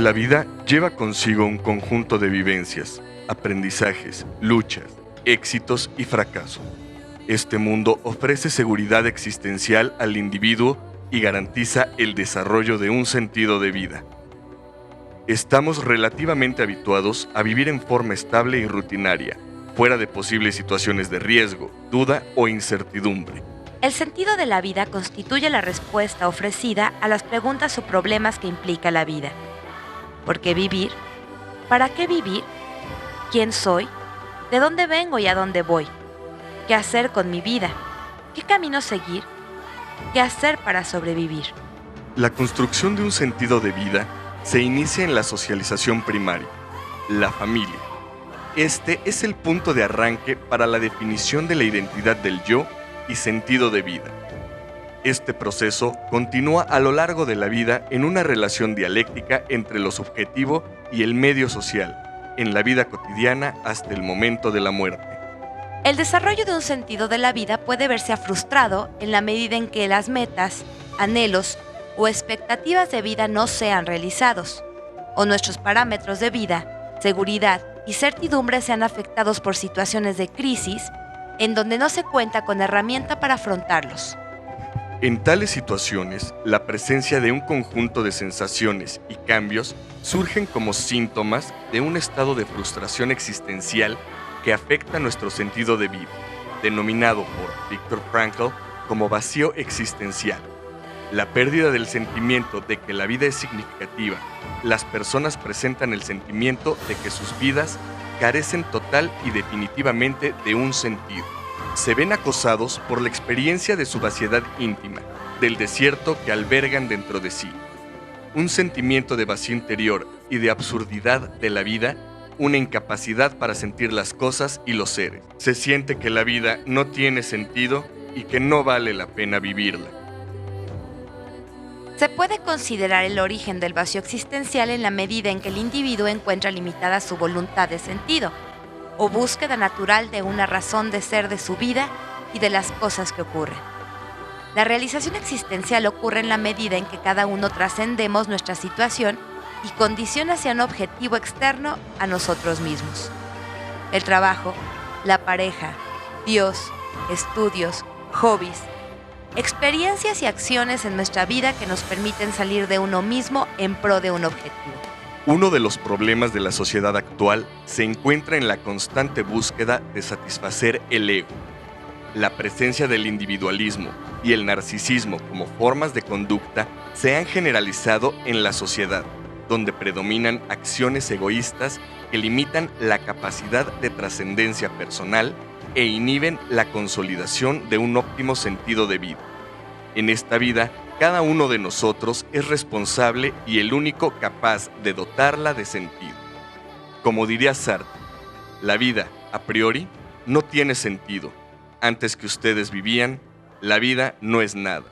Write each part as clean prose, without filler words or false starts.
La vida lleva consigo un conjunto de vivencias, aprendizajes, luchas, éxitos y fracasos. Este mundo ofrece seguridad existencial al individuo y garantiza el desarrollo de un sentido de vida. Estamos relativamente habituados a vivir en forma estable y rutinaria, fuera de posibles situaciones de riesgo, duda o incertidumbre. El sentido de la vida constituye la respuesta ofrecida a las preguntas o problemas que implica la vida. ¿Por qué vivir? ¿Para qué vivir? ¿Quién soy? ¿De dónde vengo y a dónde voy? ¿Qué hacer con mi vida? ¿Qué camino seguir? ¿Qué hacer para sobrevivir? La construcción de un sentido de vida se inicia en la socialización primaria, la familia. Este es el punto de arranque para la definición de la identidad del yo y sentido de vida. Este proceso continúa a lo largo de la vida en una relación dialéctica entre lo subjetivo y el medio social, en la vida cotidiana hasta el momento de la muerte. El desarrollo de un sentido de la vida puede verse frustrado en la medida en que las metas, anhelos o expectativas de vida no sean realizados, o nuestros parámetros de vida, seguridad y certidumbre sean afectados por situaciones de crisis en donde no se cuenta con herramienta para afrontarlos. En tales situaciones, la presencia de un conjunto de sensaciones y cambios surgen como síntomas de un estado de frustración existencial que afecta nuestro sentido de vida, denominado por Viktor Frankl como vacío existencial. La pérdida del sentimiento de que la vida es significativa. Las personas presentan el sentimiento de que sus vidas carecen total y definitivamente de un sentido. Se ven acosados por la experiencia de su vaciedad íntima, del desierto que albergan dentro de sí. Un sentimiento de vacío interior y de absurdidad de la vida, una incapacidad para sentir las cosas y los seres. Se siente que la vida no tiene sentido y que no vale la pena vivirla. Se puede considerar el origen del vacío existencial en la medida en que el individuo encuentra limitada su voluntad de sentido, o búsqueda natural de una razón de ser de su vida y de las cosas que ocurren. La realización existencial ocurre en la medida en que cada uno trascendemos nuestra situación y condición hacia un objetivo externo a nosotros mismos. El trabajo, la pareja, Dios, estudios, hobbies, experiencias y acciones en nuestra vida que nos permiten salir de uno mismo en pro de un objetivo. Uno de los problemas de la sociedad actual se encuentra en la constante búsqueda de satisfacer el ego. La presencia del individualismo y el narcisismo como formas de conducta se han generalizado en la sociedad, donde predominan acciones egoístas que limitan la capacidad de trascendencia personal e inhiben la consolidación de un óptimo sentido de vida. En esta vida, cada uno de nosotros es responsable y el único capaz de dotarla de sentido. Como diría Sartre, la vida, a priori, no tiene sentido. Antes que ustedes vivían, la vida no es nada.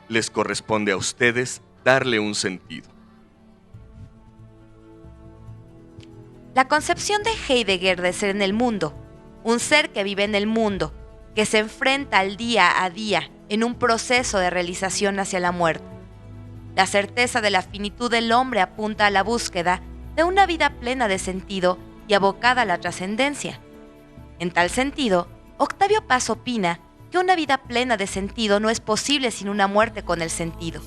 Les corresponde a ustedes darle un sentido. La concepción de Heidegger de ser en el mundo, un ser que vive en el mundo, que se enfrenta al día a día en un proceso de realización hacia la muerte. La certeza de la finitud del hombre apunta a la búsqueda de una vida plena de sentido y abocada a la trascendencia. En tal sentido, Octavio Paz opina que una vida plena de sentido no es posible sin una muerte con el sentido,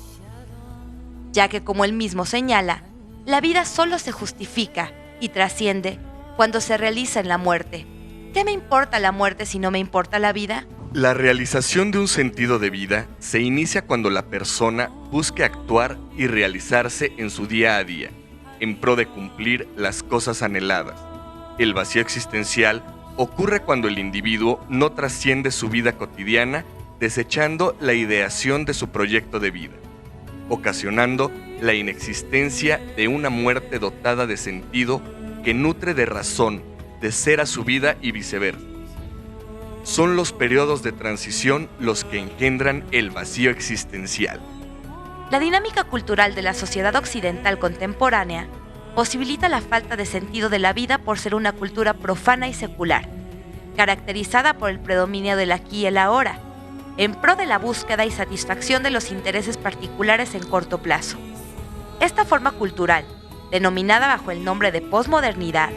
ya que, como él mismo señala, la vida solo se justifica y trasciende cuando se realiza en la muerte. ¿Qué me importa la muerte si no me importa la vida? La realización de un sentido de vida se inicia cuando la persona busque actuar y realizarse en su día a día, en pro de cumplir las cosas anheladas. El vacío existencial ocurre cuando el individuo no trasciende su vida cotidiana, desechando la ideación de su proyecto de vida, ocasionando la inexistencia de una muerte dotada de sentido que nutre de razón, de ser a su vida y viceversa. Son los periodos de transición los que engendran el vacío existencial. La dinámica cultural de la sociedad occidental contemporánea posibilita la falta de sentido de la vida por ser una cultura profana y secular, caracterizada por el predominio del aquí y el ahora, en pro de la búsqueda y satisfacción de los intereses particulares en corto plazo. Esta forma cultural, denominada bajo el nombre de posmodernidad,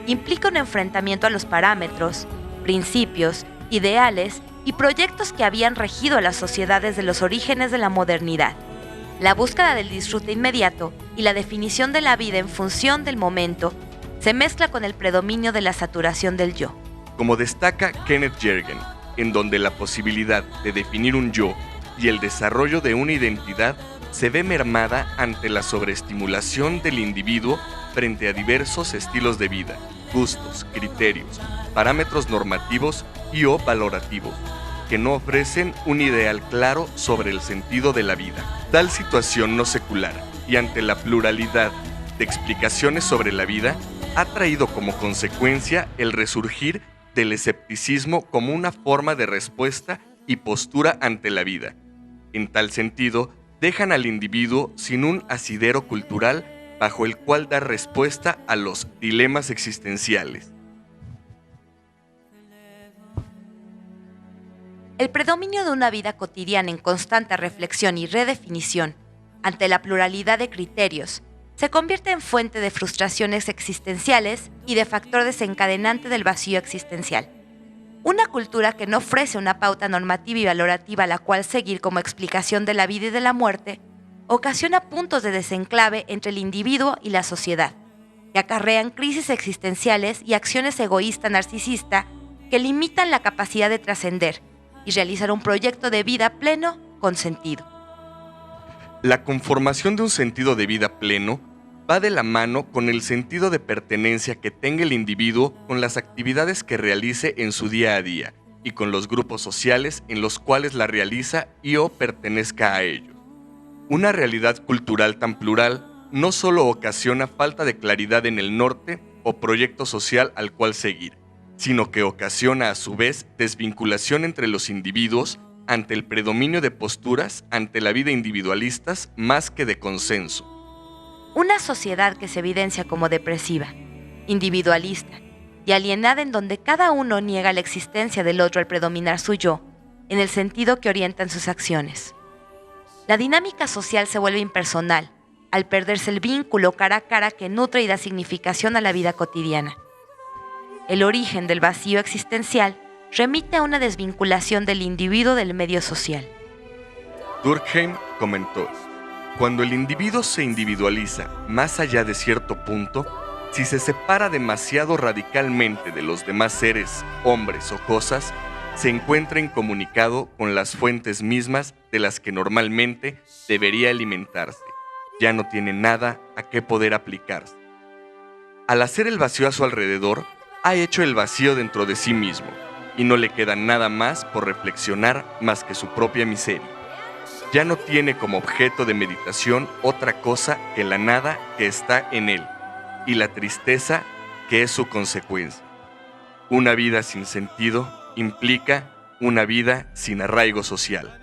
implica un enfrentamiento a los parámetros, principios, ideales y proyectos que habían regido a las sociedades de los orígenes de la modernidad. La búsqueda del disfrute inmediato y la definición de la vida en función del momento se mezcla con el predominio de la saturación del yo. Como destaca Kenneth Jergen, en donde la posibilidad de definir un yo y el desarrollo de una identidad se ve mermada ante la sobreestimulación del individuo frente a diversos estilos de vida, gustos, criterios, parámetros normativos y o valorativos, que no ofrecen un ideal claro sobre el sentido de la vida. Tal situación no secular y ante la pluralidad de explicaciones sobre la vida ha traído como consecuencia el resurgir del escepticismo como una forma de respuesta y postura ante la vida. En tal sentido, dejan al individuo sin un asidero cultural bajo el cual dar respuesta a los dilemas existenciales. El predominio de una vida cotidiana en constante reflexión y redefinición ante la pluralidad de criterios se convierte en fuente de frustraciones existenciales y de factor desencadenante del vacío existencial. Una cultura que no ofrece una pauta normativa y valorativa a la cual seguir como explicación de la vida y de la muerte, ocasiona puntos de desenclave entre el individuo y la sociedad, que acarrean crisis existenciales y acciones egoísta-narcisista que limitan la capacidad de trascender y realizar un proyecto de vida pleno con sentido. La conformación de un sentido de vida pleno va de la mano con el sentido de pertenencia que tenga el individuo con las actividades que realice en su día a día y con los grupos sociales en los cuales la realiza y o pertenezca a ellos. Una realidad cultural tan plural no solo ocasiona falta de claridad en el norte o proyecto social al cual seguir, sino que ocasiona a su vez desvinculación entre los individuos ante el predominio de posturas ante la vida individualistas más que de consenso. Una sociedad que se evidencia como depresiva, individualista y alienada, en donde cada uno niega la existencia del otro al predominar su yo, en el sentido que orientan sus acciones. La dinámica social se vuelve impersonal, al perderse el vínculo cara a cara que nutre y da significación a la vida cotidiana. El origen del vacío existencial remite a una desvinculación del individuo del medio social. Durkheim comentó: cuando el individuo se individualiza más allá de cierto punto, si se separa demasiado radicalmente de los demás seres, hombres o cosas, se encuentra incomunicado con las fuentes mismas de las que normalmente debería alimentarse. Ya no tiene nada a qué poder aplicarse. Al hacer el vacío a su alrededor, ha hecho el vacío dentro de sí mismo, y no le queda nada más por reflexionar más que su propia miseria. Ya no tiene como objeto de meditación otra cosa que la nada que está en él, y la tristeza que es su consecuencia. Una vida sin sentido implica una vida sin arraigo social.